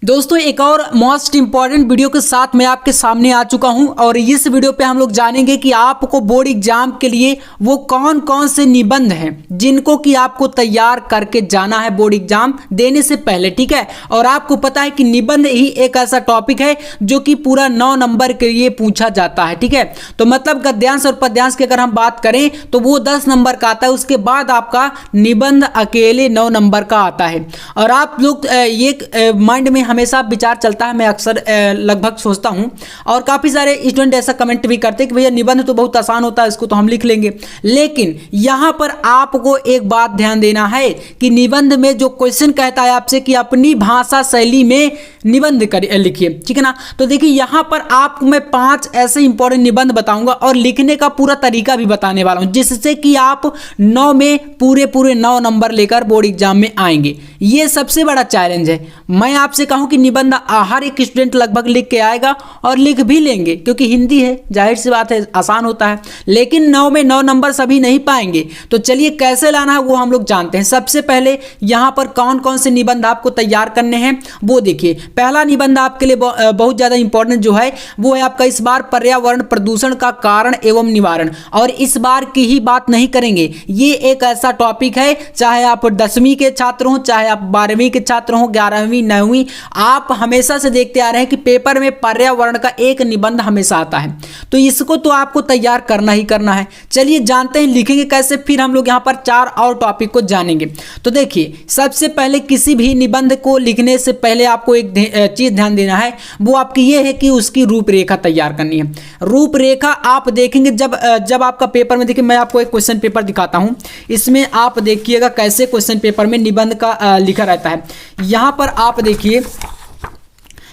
दोस्तों एक और मोस्ट इंपॉर्टेंट वीडियो के साथ मैं आपके सामने आ चुका हूं और इस वीडियो पे हम लोग जानेंगे कि आपको बोर्ड एग्जाम के लिए वो कौन कौन से निबंध हैं जिनको कि आपको तैयार करके जाना है बोर्ड एग्जाम देने से पहले, ठीक है। और आपको पता है कि निबंध ही एक ऐसा टॉपिक है जो कि पूरा 9 नंबर के लिए पूछा जाता है, ठीक है। तो मतलब गद्यांश और पद्यांश की अगर हम बात करें तो वो 10 नंबर का आता है, उसके बाद आपका निबंध अकेले 9 नंबर का आता है। और आप लोग ये माइंड में हमेशा विचार चलता है, मैं अक्सर लगभग सोचता हूं और काफी सारे स्टूडेंट ऐसा कमेंट भी करते हैं कि भैया निबंध तो बहुत आसान होता है, इसको तो हम लिख लेंगे। लेकिन यहां पर आपको एक बात ध्यान देना है कि निबंध में जो क्वेश्चन कहता है आपसे कि अपनी भाषा शैली में निबंध लिखिए, ठीक है ना। तो देखिए यहां पर आपको मैं 5 ऐसे इंपॉर्टेंट निबंध बताऊंगा और लिखने का पूरा तरीका भी बताने वाला हूं, जिससे कि आप 9 में पूरे 9 नंबर लेकर बोर्ड एग्जाम में आएंगे। ये सबसे बड़ा चैलेंज है। मैं आपसे कहूं कि निबंध हर एक स्टूडेंट लगभग लिख के आएगा और लिख भी लेंगे, क्योंकि हिंदी है, जाहिर सी बात है, आसान होता है। लेकिन 9 में 9 नंबर सभी नहीं पाएंगे। तो चलिए कैसे लाना है वो हम लोग जानते हैं। सबसे पहले यहां पर कौन कौन से निबंध आपको तैयार करने हैं वो देखिए। पहला निबंध आपके लिए बहुत ज्यादा इंपॉर्टेंट जो है वो है आपका इस बार पर्यावरण प्रदूषण का कारण एवं निवारण। और इस बार की ही बात नहीं करेंगे, ये एक ऐसा टॉपिक है, चाहे आप 10वीं के छात्र हो, चाहे आप 12वीं के छात्र हो, 11वीं 9वीं, आप हमेशा से देखते आ रहे हैं कि पेपर में पर्यावरण का एक निबंध हमेशा आता है। तो इसको तो आपको तैयार करना ही करना है। चलिए जानते हैं लिखेंगे कैसे, फिर हम लोग यहाँ पर 4 और टॉपिक को जानेंगे। तो देखिए सबसे पहले किसी भी निबंध को लिखने से पहले आपको एक चीज ध्यान देना है, वो आपकी ये है कि उसकी रूपरेखा तैयार करनी है। रूपरेखा आप देखेंगे जब आपका पेपर में, देखिए मैं आपको एक क्वेश्चन पेपर दिखाता हूं, इसमें आप देखिएगा कैसे क्वेश्चन पेपर में निबंध का लिखा रहता है। यहां पर आप देखिए,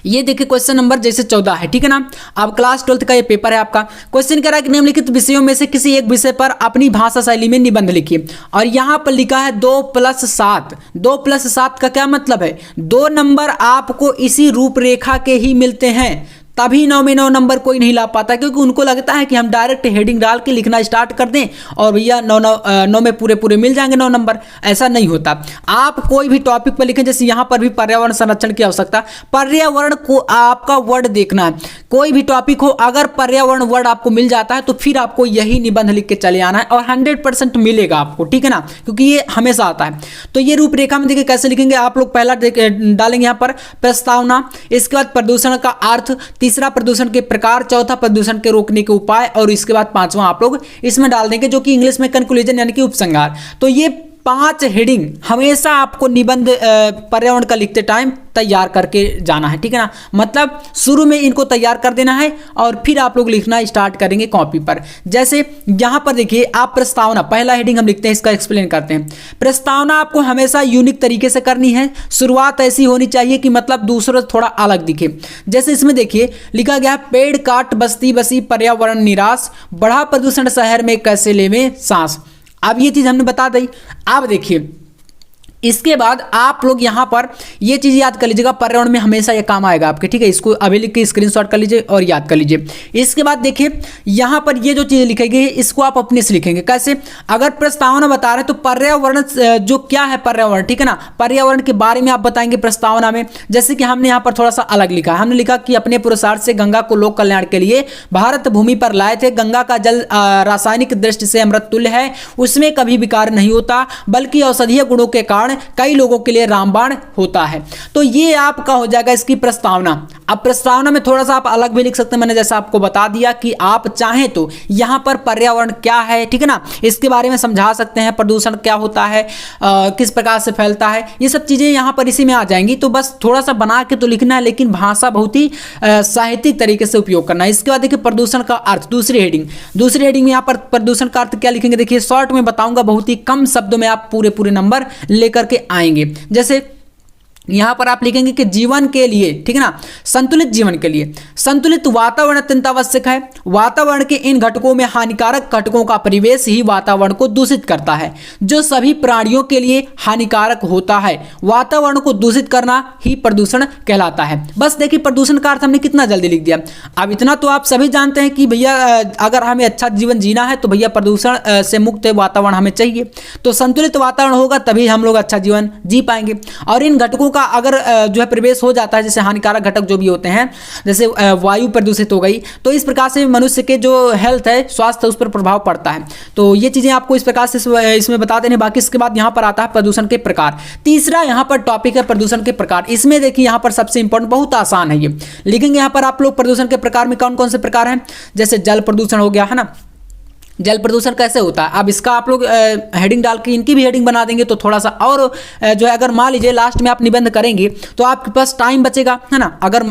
ये देखिए क्वेश्चन नंबर जैसे 14 है, ठीक है ना। अब क्लास 12th का ये पेपर है आपका। क्वेश्चन कह रहा है कि निम्नलिखित विषयों में से किसी एक विषय पर अपनी भाषा शैली में निबंध लिखिए। और यहां पर लिखा है 2+7। 2+7 का क्या मतलब है? 2 नंबर आपको इसी रूपरेखा के ही मिलते हैं, तभी 9 में 9 नंबर कोई नहीं ला पाता, क्योंकि उनको लगता है कि हम डायरेक्ट हेडिंग डाल के लिखना स्टार्ट कर दें और भैया 9 में पूरे मिल जाएंगे 9 नंबर। ऐसा नहीं होता। आप कोई भी टॉपिक पर लिखें, जैसे यहाँ पर भी पर्यावरण संरक्षण की आवश्यकता, पर्यावरण को आपका वर्ड देखना है। कोई भी टॉपिक हो, अगर पर्यावरण वर्ड आपको मिल जाता है तो फिर आपको यही निबंध लिख के चले आना है और 100% मिलेगा आपको, ठीक है ना, क्योंकि ये हमेशा आता है। तो ये रूपरेखा में देखिए कैसे लिखेंगे आप लोग। पहला डालेंगे यहाँ पर प्रस्तावना, इसके बाद प्रदूषण का अर्थ, तीसरा प्रदूषण के प्रकार, चौथा प्रदूषण के रोकने के उपाय और इसके बाद 5वां आप लोग इसमें डाल देंगे जो कि इंग्लिश में कंक्लूजन यानी कि उपसंहार। तो ये 5 हेडिंग हमेशा आपको निबंध पर्यावरण का लिखते टाइम तैयार करके जाना है, ठीक है ना। मतलब शुरू में इनको तैयार कर देना है और फिर आप लोग लिखना स्टार्ट करेंगे कॉपी पर। जैसे यहां पर देखिए आप प्रस्तावना, पहला हेडिंग हम लिखते हैं, इसका एक्सप्लेन करते हैं। प्रस्तावना आपको हमेशा यूनिक तरीके से करनी है। शुरुआत ऐसी होनी चाहिए कि मतलब दूसरों से थोड़ा अलग दिखे। जैसे इसमें देखिए लिखा गया है, पेड़ काट बस्ती बसी पर्यावरण निराश, बढ़ा प्रदूषण शहर में कैसे लेवें सांस। अब ये चीज हमने बता दी। अब देखिए इसके बाद आप लोग यहाँ पर ये चीज़ याद कर लीजिएगा, पर्यावरण में हमेशा ये काम आएगा आपके, ठीक है। इसको अभी लिख के स्क्रीनशॉट कर लीजिए और याद कर लीजिए। इसके बाद देखिए यहाँ पर ये जो चीज़ लिखी गई है इसको आप अपने से लिखेंगे। कैसे? अगर प्रस्तावना बता रहे हैं तो पर्यावरण जो क्या है पर्यावरण, ठीक है ना, पर्यावरण के बारे में आप बताएंगे प्रस्तावना में। जैसे कि हमने यहाँ पर थोड़ा सा अलग लिखा है, हमने लिखा कि अपने पुरुषार्थ से गंगा को लोक कल्याण के लिए भारत भूमि पर लाए थे। गंगा का जल रासायनिक दृष्टि से अमृत तुल्य है, उसमें कभी विकार नहीं होता, बल्कि औषधीय गुणों के कारण कई लोगों के लिए रामबाण होता है। तो ये आपका हो जाएगा इसकी प्रस्तावना। अब प्रस्तावना में थोड़ा सा आप अलग भी लिख सकते हैं, मैंने जैसा आपको बता दिया कि आप चाहें तो यहां पर पर्यावरण क्या है, ठीक है ना, इसके बारे में समझा सकते हैं। प्रदूषण क्या होता है, किस प्रकार से फैलता है, ये सब चीजें यहां पर इसी में आ जाएंगी। तो बस थोड़ा सा बना के तो लिखना है, लेकिन भाषा बहुत ही साहित्यिक तरीके से उपयोग करना है। इसके बाद देखिए प्रदूषण का अर्थ, दूसरी हेडिंग में यहाँ पर प्रदूषण का अर्थ क्या लिखेंगे, देखिए शॉर्ट में बताऊंगा, बहुत ही कम शब्दों में आप पूरे नंबर लेकर के आएंगे। जैसे यहां पर आप लिखेंगे कि जीवन के लिए, ठीक है ना, संतुलित जीवन के लिए संतुलित वातावरण अत्यंत आवश्यक है। वातावरण के इन घटकों में हानिकारक घटकों का परिवेश ही वातावरण को दूषित करता है, जो सभी प्राणियों के लिए हानिकारक होता है। वातावरण को दूषित करना ही प्रदूषण कहलाता है। बस देखिए प्रदूषण का अर्थ हमने कितना जल्दी लिख दिया। अब इतना तो आप सभी जानते हैं कि भैया अगर हमें अच्छा जीवन जीना है तो भैया प्रदूषण से मुक्त वातावरण हमें चाहिए। तो संतुलित वातावरण होगा तभी हम लोग अच्छा जीवन जी पाएंगे। और इन घटकों का का अगर जो है प्रवेश हो जाता है, जैसे हानिकारक घटक जो भी होते हैं, जैसे वायु प्रदूषित हो गई, तो इस प्रकार से मनुष्य के जो हेल्थ है, स्वास्थ्य, उस पर प्रभाव पड़ता है। तो ये चीज़ें आपको इस प्रकार से इसमें बता देने। बाकी इसके बाद यहाँ पर आता है प्रदूषण के प्रकार। तीसरा यहाँ पर टॉपिक है प्रदूषण के प्रकार। इसमें देखिए यहाँ पर सबसे इंपॉर्टेंट, बहुत आसान है ये, लिखेंगे यहाँ पर आप लोग प्रदूषण के प्रकार में कौन कौन से प्रकार हैं। जैसे जल प्रदूषण हो गया, है ना। जल प्रदूषण कैसे होता है, अब इसका आप लोग हेडिंग डाल के इनकी भी हेडिंग बना देंगे तो थोड़ा सा और जो है, अगर मान लीजिए लास्ट में आप निबंध करेंगे तो आपके पास टाइम बचेगा, है ना। अगर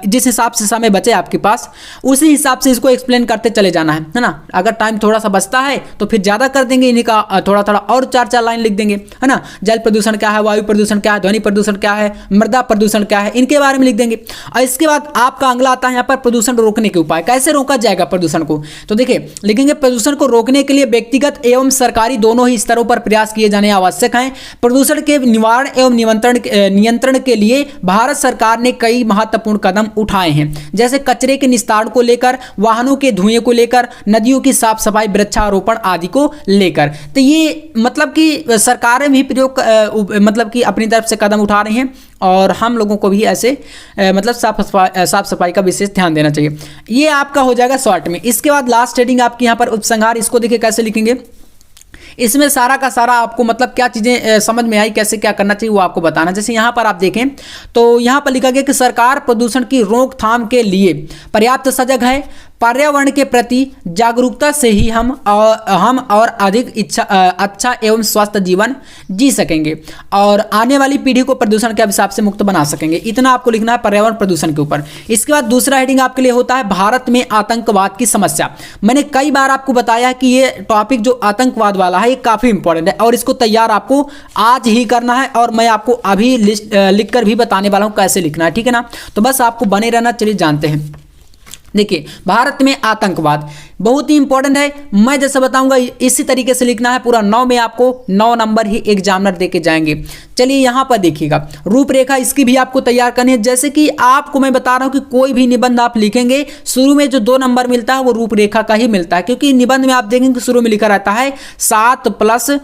जिस हिसाब से समय बचे आपके पास, उसी हिसाब से इसको एक्सप्लेन करते चले जाना है ना। अगर टाइम थोड़ा सा बचता है तो फिर ज़्यादा कर देंगे, इन्हीं का थोड़ा थोड़ा और 4-4 लाइन लिख देंगे, है ना। जल प्रदूषण क्या है, वायु प्रदूषण क्या है, ध्वनि प्रदूषण क्या है, मृदा प्रदूषण क्या है, इनके बारे में लिख देंगे। और इसके बाद आपका अगला आता है यहाँ पर प्रदूषण रोकने के उपाय। कैसे रोका जाएगा प्रदूषण को, तो देखिए लिखेंगे प्रदूषण को रोकने के लिए व्यक्तिगत एवं सरकारी दोनों ही स्तरों पर प्रयास किए जाने आवश्यक हैं। प्रदूषण के निवारण एवं नियंत्रण के लिए भारत सरकार ने कई महत्वपूर्ण कदम उठाए हैं, जैसे कचरे के निस्तारण को लेकर, वाहनों के धुएं को लेकर, नदियों की साफ सफाई, वृक्षारोपण आदि को लेकर। तो ये मतलब कि सरकारें भी प्रयोग मतलब कि अपनी तरफ से कदम उठा रही हैं, और हम लोगों को भी ऐसे मतलब साफ सफाई का विशेष ध्यान देना चाहिए। ये आपका हो जाएगा शॉर्ट में। इसके बाद लास्ट हेडिंग आपकी यहाँ पर उपसंहार। इसको देखिए कैसे लिखेंगे, इसमें सारा का सारा आपको मतलब क्या चीज़ें समझ में आई, कैसे क्या करना चाहिए वो आपको बताना। जैसे यहाँ पर आप देखें तो यहाँ पर लिखा गया कि सरकार प्रदूषण की रोकथाम के लिए पर्याप्त सजग है। पर्यावरण के प्रति जागरूकता से ही हम और अधिक अच्छा एवं स्वस्थ जीवन जी सकेंगे और आने वाली पीढ़ी को प्रदूषण के अभिशाप से मुक्त बना सकेंगे। इतना आपको लिखना है पर्यावरण प्रदूषण के ऊपर। इसके बाद दूसरा हेडिंग आपके लिए होता है भारत में आतंकवाद की समस्या। मैंने कई बार आपको बताया कि ये टॉपिक जो आतंकवाद वाला है ये काफ़ी इंपॉर्टेंट है और इसको तैयार आपको आज ही करना है, और मैं आपको अभी लिस्ट लिख कर भी बताने वाला हूँ कैसे लिखना है, ठीक है ना। तो बस आपको बने रहना। चलिए जानते हैं। देखिए भारत में आतंकवाद बहुत ही इंपॉर्टेंट है। मैं जैसे बताऊंगा इसी तरीके से लिखना है पूरा। 9 में आपको 9 नंबर ही एग्जामिनर देके जाएंगे। चलिए यहाँ पर देखिएगा रूपरेखा, इसकी भी आपको तैयार करनी है। जैसे कि आपको मैं बता रहा हूँ कि कोई भी निबंध आप लिखेंगे शुरू में जो 2 नंबर मिलता है वो रूपरेखा का ही मिलता है, क्योंकि निबंध में आप देखेंगे शुरू में लिखा रहता है 7 +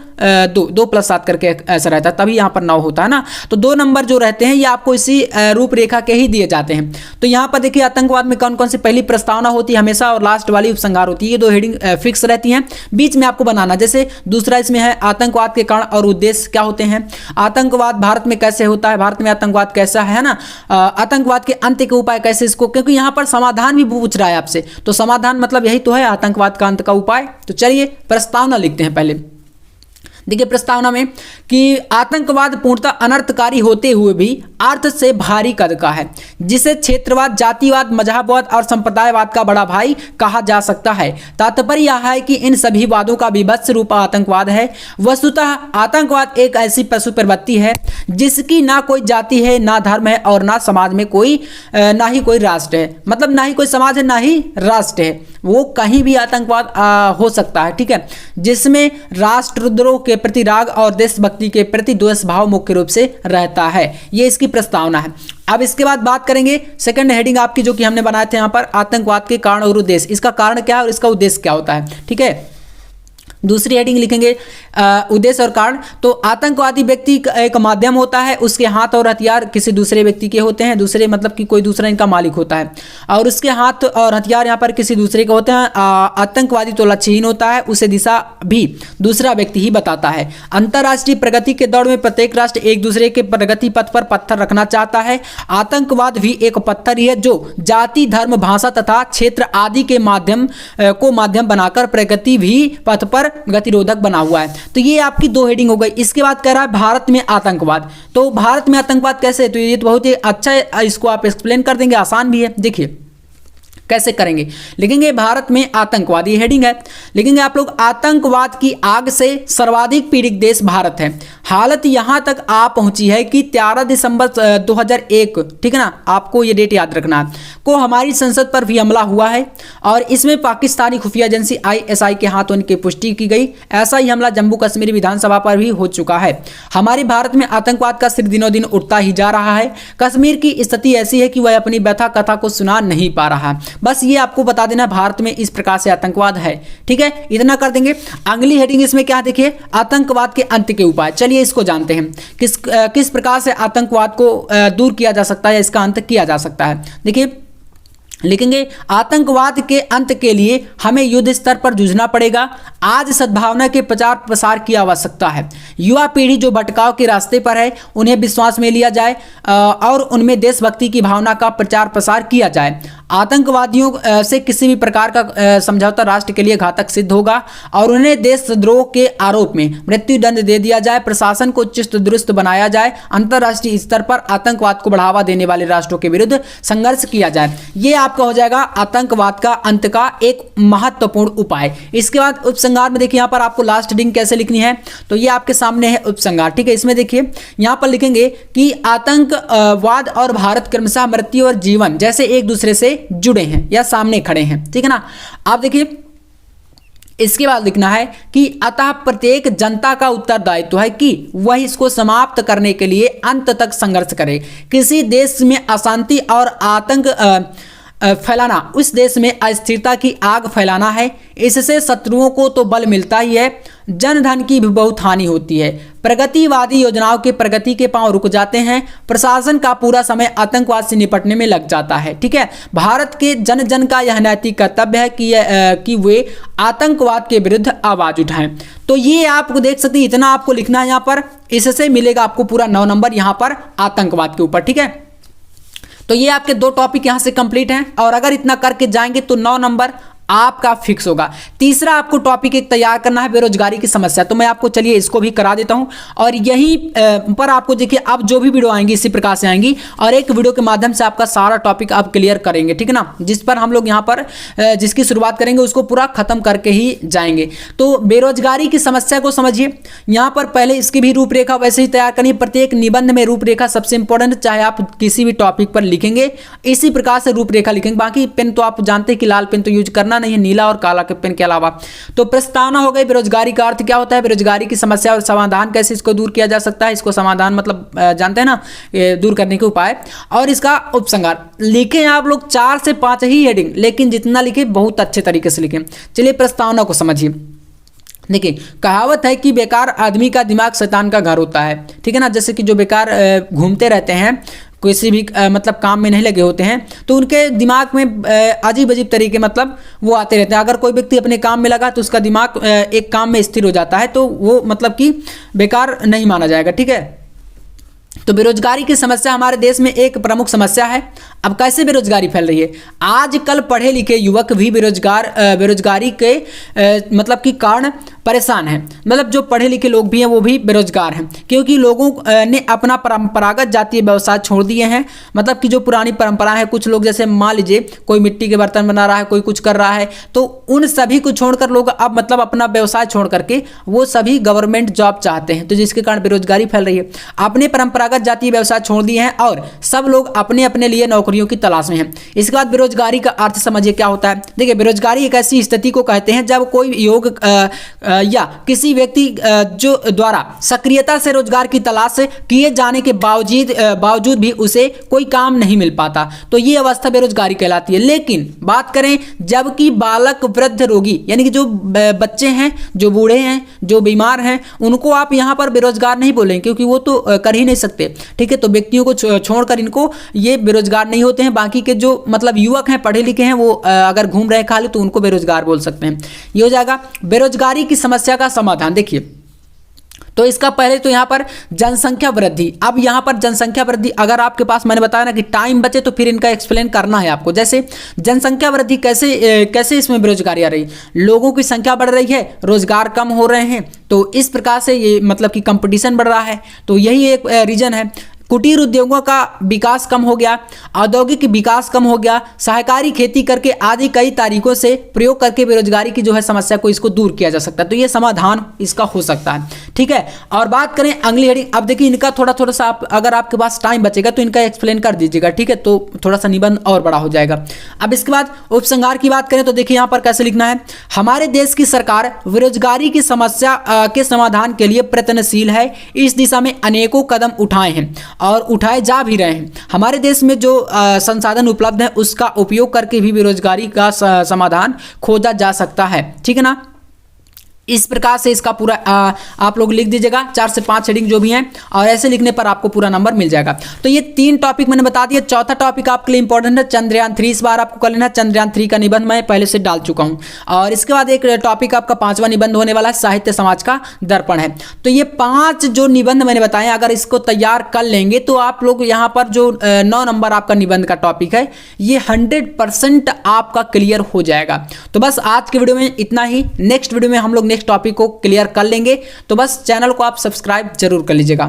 2, 2 + 7 करके ऐसा रहता है, तभी यहाँ पर 9 होता है ना। तो 2 नंबर जो रहते हैं ये आपको इसी रूपरेखा के ही दिए जाते हैं। तो यहाँ पर देखिए आतंकवाद में कौन कौन सी पहली प्रस्तावना होती है हमेशा, और लास्ट वाली उपसंहार होती है। ये 2 हेडिंग फिक्स रहती हैं, बीच में आपको बनाना। जैसे दूसरा इसमें है आतंकवाद के कारण और उद्देश्य क्या होते हैं, आतंकवाद भारत में कैसे होता है, भारत में आतंकवाद कैसा है ना, आतंकवाद के अंत के उपाय कैसे इसको, क्योंकि यहाँ पर समाधान भी पूछ रहा है आपसे, तो समाधान मतलब यही तो है आतंकवाद का अंत का उपाय। तो चलिए प्रस्तावना लिखते हैं पहले। देखिए प्रस्तावना में कि आतंकवाद पूर्णतः अनर्थकारी होते हुए भी अर्थ से भारी कद का है, जिसे क्षेत्रवाद, जातिवाद, मजहबवाद और संप्रदायवाद का बड़ा भाई कहा जा सकता है। तात्पर्य यह है कि इन सभी वादों का विभत्स रूप आतंकवाद है। वस्तुतः आतंकवाद एक ऐसी पशु प्रवृत्ति है जिसकी ना कोई जाति है, ना धर्म है, और ना समाज में कोई ना ही कोई राष्ट्र है। मतलब ना ही कोई समाज है, ना ही राष्ट्र है, वो कहीं भी आतंकवाद हो सकता है, ठीक है। जिसमें राष्ट्रद्रोह के प्रति राग और देशभक्ति के प्रति द्वेष भाव मुख्य रूप से रहता है। ये इसकी प्रस्तावना है। अब इसके बाद बात करेंगे सेकंड हेडिंग आपकी, जो कि हमने बनाए थे यहाँ पर, आतंकवाद के कारण और उद्देश्य। इसका कारण क्या है और इसका उद्देश्य क्या होता है, ठीक है। दूसरी हेडिंग लिखेंगे उद्देश्य और कारण। तो आतंकवादी व्यक्ति एक माध्यम होता है, उसके हाथ और हथियार किसी दूसरे व्यक्ति के होते हैं, दूसरे मतलब कि कोई दूसरा इनका मालिक होता है, और उसके हाथ और हथियार यहाँ पर किसी दूसरे के होते हैं। आतंकवादी तो लक्ष्यहीन होता है, उसे दिशा भी दूसरा व्यक्ति ही बताता है। अंतर्राष्ट्रीय प्रगति के दौर में प्रत्येक राष्ट्र एक दूसरे के प्रगति पथ पर पत्थर रखना चाहता है। आतंकवाद भी एक पत्थर ही है जो जाति, धर्म, भाषा तथा क्षेत्र आदि के माध्यम बनाकर प्रगति भी पथ पर गतिरोधक बना हुआ है। तो ये आपकी 2 हेडिंग हो गई। इसके बाद कह रहा है भारत में आतंकवाद। तो भारत में आतंकवाद कैसे है, तो ये तो बहुत ही अच्छा है, इसको आप एक्सप्लेन कर देंगे, आसान भी है। देखिए कैसे करेंगे, लिखेंगे भारत में आतंकवाद, ये हेडिंग है। लिखेंगे आप लोग आतंकवाद की आग से सर्वाधिक पीड़ित देश भारत है। हालत यहां तक आ पहुंची है कि 13 दिसंबर 2001, ठीक है ना, आपको ये डेट याद रखना है, को हमारी संसद पर भी हमला हुआ है और इसमें पाकिस्तानी खुफिया एजेंसी ISI के हाथों की पुष्टि की गई। ऐसा ही हमला जम्मू कश्मीर विधानसभा पर भी हो चुका है। हमारे भारत में आतंकवाद का सिर दिनों दिन उठता ही जा रहा है। कश्मीर की स्थिति ऐसी है कि वह अपनी व्यथा कथा को सुना नहीं पा रहा है। बस ये आपको बता देना भारत में इस प्रकार से आतंकवाद है। ठीक है, इतना कर देंगे। अगली हेडिंग इसमें क्या देखिए, आतंकवाद के अंत के उपाय। चलिए इसको जानते हैं, किस प्रकार से आतंकवाद को दूर किया जा सकता है, इसका अंत किया जा सकता है। देखिए लिखेंगे, आतंकवाद के अंत के लिए हमें युद्ध स्तर पर जूझना पड़ेगा। आज सद्भावना के प्रचार प्रसार की आवश्यकता है। युवा पीढ़ी जो भटकाव के रास्ते पर है उन्हें विश्वास में लिया जाए और उनमें देशभक्ति की भावना का प्रचार प्रसार किया जाए। आतंकवादियों से किसी भी प्रकार का समझौता राष्ट्र के लिए घातक सिद्ध होगा और उन्हें देशद्रोह के आरोप में मृत्युदंड दे दिया जाए। प्रशासन को चुस्त दुरुस्त बनाया जाए। अंतर्राष्ट्रीय स्तर पर आतंकवाद को बढ़ावा देने वाले राष्ट्रों के विरुद्ध संघर्ष किया जाए। ये आपका हो जाएगा आतंकवाद का अंत का एक महत्वपूर्ण उपाय। इसके बाद उपसंहार में देखिए, यहाँ पर आपको लास्ट हेडिंग कैसे लिखनी है, तो ये आपके सामने है उपसंहार। ठीक है, इसमें देखिए यहाँ पर लिखेंगे कि आतंकवाद और भारत क्रमशः मृत्यु और जीवन जैसे एक दूसरे से जुड़े हैं या सामने खड़े हैं। ठीक है ना। आप देखिए इसके बाद लिखना है कि अतः प्रत्येक जनता का उत्तरदायित्व है कि वह इसको समाप्त करने के लिए अंत तक संघर्ष करे। किसी देश में अशांति और आतंक फैलाना उस देश में अस्थिरता की आग फैलाना है। इससे शत्रुओं को तो बल मिलता ही है, जन धन की भी बहुत हानि होती है। प्रगतिवादी योजनाओं के प्रगति के पांव रुक जाते हैं। प्रशासन का पूरा समय आतंकवाद से निपटने में लग जाता है। ठीक है, भारत के जन जन का यह नैतिक कर्तव्य है कि वे आतंकवाद के विरुद्ध आवाज उठाएं। तो ये आप देख सकते हैं, इतना आपको लिखना है यहाँ पर। इससे मिलेगा आपको पूरा 9 नंबर यहाँ पर आतंकवाद के ऊपर। ठीक है, तो ये आपके 2 टॉपिक यहां से कंप्लीट हैं और अगर इतना करके जाएंगे तो 9 नंबर आपका फिक्स होगा। तीसरा आपको टॉपिक एक तैयार करना है, बेरोजगारी की समस्या। तो मैं आपको चलिए इसको भी करा देता हूं और यहीं पर आपको देखिए अब जो भी वीडियो आएंगी इसी प्रकार से आएंगी और एक वीडियो के माध्यम से आपका सारा टॉपिक आप क्लियर करेंगे। ठीक है ना, जिस पर हम लोग यहाँ पर जिसकी शुरुआत करेंगे उसको पूरा खत्म करके ही जाएंगे। तो बेरोजगारी की समस्या को समझिए। यहाँ पर पहले इसकी भी रूपरेखा वैसे ही तैयार करनी है। प्रत्येक निबंध में रूपरेखा सबसे इंपॉर्टेंट, चाहे आप किसी भी टॉपिक पर लिखेंगे इसी प्रकार से रूपरेखा लिखेंगे। बाकी पेन तो आप जानते हैं कि लाल पेन तो यूज करना नहीं है, नीला और काला के पेन के अलावा। तो प्रस्तावना हो गई। बेरोजगारी का अर्थ क्या होता है, बेरोजगारी की समस्या और समाधान, कैसे इसको दूर किया जा सकता है। इसको समाधान मतलब जानते हैं ना, दूर करने के उपाय। और इसका उपसंहार लिखें आप लोग 4 से 5 ही हेडिंग, लेकिन जितना लिखे बहुत अच्छे तरीके से लिखें। चलिए प्रस्तावना को समझिए। देखिए कहावत है कि बेकार आदमी का दिमाग शैतान का घर होता है। ठीक है ना, जैसे कि जो बेकार घूमते रहते हैं, किसी भी मतलब काम में नहीं लगे होते हैं, तो उनके दिमाग में अजीब अजीब तरीके मतलब वो आते रहते हैं। अगर कोई व्यक्ति अपने काम में लगा तो उसका दिमाग एक काम में स्थिर हो जाता है, तो वो मतलब कि बेकार नहीं माना जाएगा। ठीक है, तो बेरोजगारी की समस्या हमारे देश में एक प्रमुख समस्या है। अब कैसे बेरोजगारी फैल रही है, आजकल पढ़े लिखे युवक भी बेरोजगारी के मतलब कि कारण परेशान हैं। मतलब जो पढ़े लिखे लोग भी हैं वो भी बेरोजगार हैं, क्योंकि लोगों ने अपना परंपरागत जातीय व्यवसाय छोड़ दिए हैं। मतलब कि जो पुरानी परंपरा है, कुछ लोग जैसे मान लीजिए कोई मिट्टी के बर्तन बना रहा है, कोई कुछ कर रहा है, तो उन सभी को छोड़कर लोग अब मतलब अपना व्यवसाय छोड़ करके वो सभी गवर्नमेंट जॉब चाहते हैं, तो जिसके कारण बेरोजगारी फैल रही है। अपने परंपरागत जातीय व्यवसाय छोड़ दिए हैं और सब लोग अपने अपने लिए नौकरियों की तलाश में हैं। इसके बाद बेरोजगारी का अर्थ समझिए क्या होता है। देखिए बेरोजगारी एक ऐसी स्थिति को कहते हैं जब कोई योग या किसी व्यक्ति जो द्वारा सक्रियता से रोजगार की तलाश किए जाने के बावजूद भी उसे कोई काम नहीं मिल पाता, तो ये अवस्था बेरोजगारी कहलाती है। लेकिन बात करें जबकि बालक, वृद्ध, रोगी, यानी कि जो बच्चे हैं, जो बूढ़े हैं, जो बीमार हैं, उनको आप यहाँ पर बेरोजगार नहीं बोलेंगे, क्योंकि वो तो कर ही नहीं सकते। ठीक है, तो व्यक्तियों को छोड़कर इनको ये बेरोजगार नहीं होते हैं। बाकी के जो मतलब युवक हैं, पढ़े लिखे हैं, वो अगर घूम रहे खाली तो उनको बेरोजगार बोल सकते हैं। ये हो जाएगा बेरोजगारी की समस्या का समाधान। देखिए तो इसका पहले तो यहाँ पर जनसंख्या वृद्धि। अब यहाँ पर जनसंख्या वृद्धि, अगर आपके पास मैंने बताया ना कि टाइम बचे तो फिर इनका एक्सप्लेन करना है आपको। जैसे जनसंख्या वृद्धि कैसे इसमें बेरोजगारी आ रही, लोगों की संख्या बढ़ रही है, रोजगार कम हो रहे हैं, तो इस प्रकार से ये मतलब कि कंपटीशन बढ़ रहा है, तो यही एक रीजन है। कुटीर उद्योगों का विकास कम हो गया, औद्योगिक विकास कम हो गया, सहकारी खेती करके आदि कई तरीकों से प्रयोग करके बेरोजगारी की जो है समस्या को इसको दूर किया जा सकता है। तो ये समाधान इसका हो सकता है। ठीक है। और बात करें अगली हेडिंग, अब देखिए इनका थोड़ा सा आप अगर आपके पास टाइम बचेगा तो इनका एक्सप्लेन कर दीजिएगा, ठीक है, तो थोड़ा सा निबंध और बड़ा हो जाएगा। अब इसके बाद उपसंहार की बात करें तो देखिए यहाँ पर कैसे लिखना है। हमारे देश की सरकार बेरोजगारी की समस्या के समाधान के लिए प्रयत्नशील है। इस दिशा में अनेकों कदम उठाए हैं और उठाए जा भी रहे हैं। हमारे देश में जो संसाधन उपलब्ध है उसका उपयोग करके भी बेरोजगारी का समाधान खोजा जा सकता है, ठीक है ना। इस प्रकार से इसका पूरा आप लोग लिख दीजिएगा, 4 से 5 हेडिंग जो भी हैं, और ऐसे लिखने पर आपको पूरा नंबर मिल जाएगा। तो ये 3 टॉपिक मैंने बता दिया। चौथा टॉपिक आपके लिए इंपॉर्टेंट है चंद्रयान 3, इस बार आपको कर लेना। चंद्रयान 3 का निबंध मैं पहले से डाल चुका हूं। और इसके बाद एक टॉपिक आपका 5वां निबंध होने वाला है, साहित्य समाज का दर्पण है। तो ये 5 जो निबंध मैंने बताए, अगर इसको तैयार कर लेंगे तो आप लोग यहाँ पर जो 9 नंबर आपका निबंध का टॉपिक है ये 100% आपका क्लियर हो जाएगा। तो बस आज के वीडियो में इतना ही। नेक्स्ट वीडियो में हम लोग नेक्स्ट टॉपिक को क्लियर कर लेंगे। तो बस चैनल को आप सब्सक्राइब जरूर कर लीजिएगा।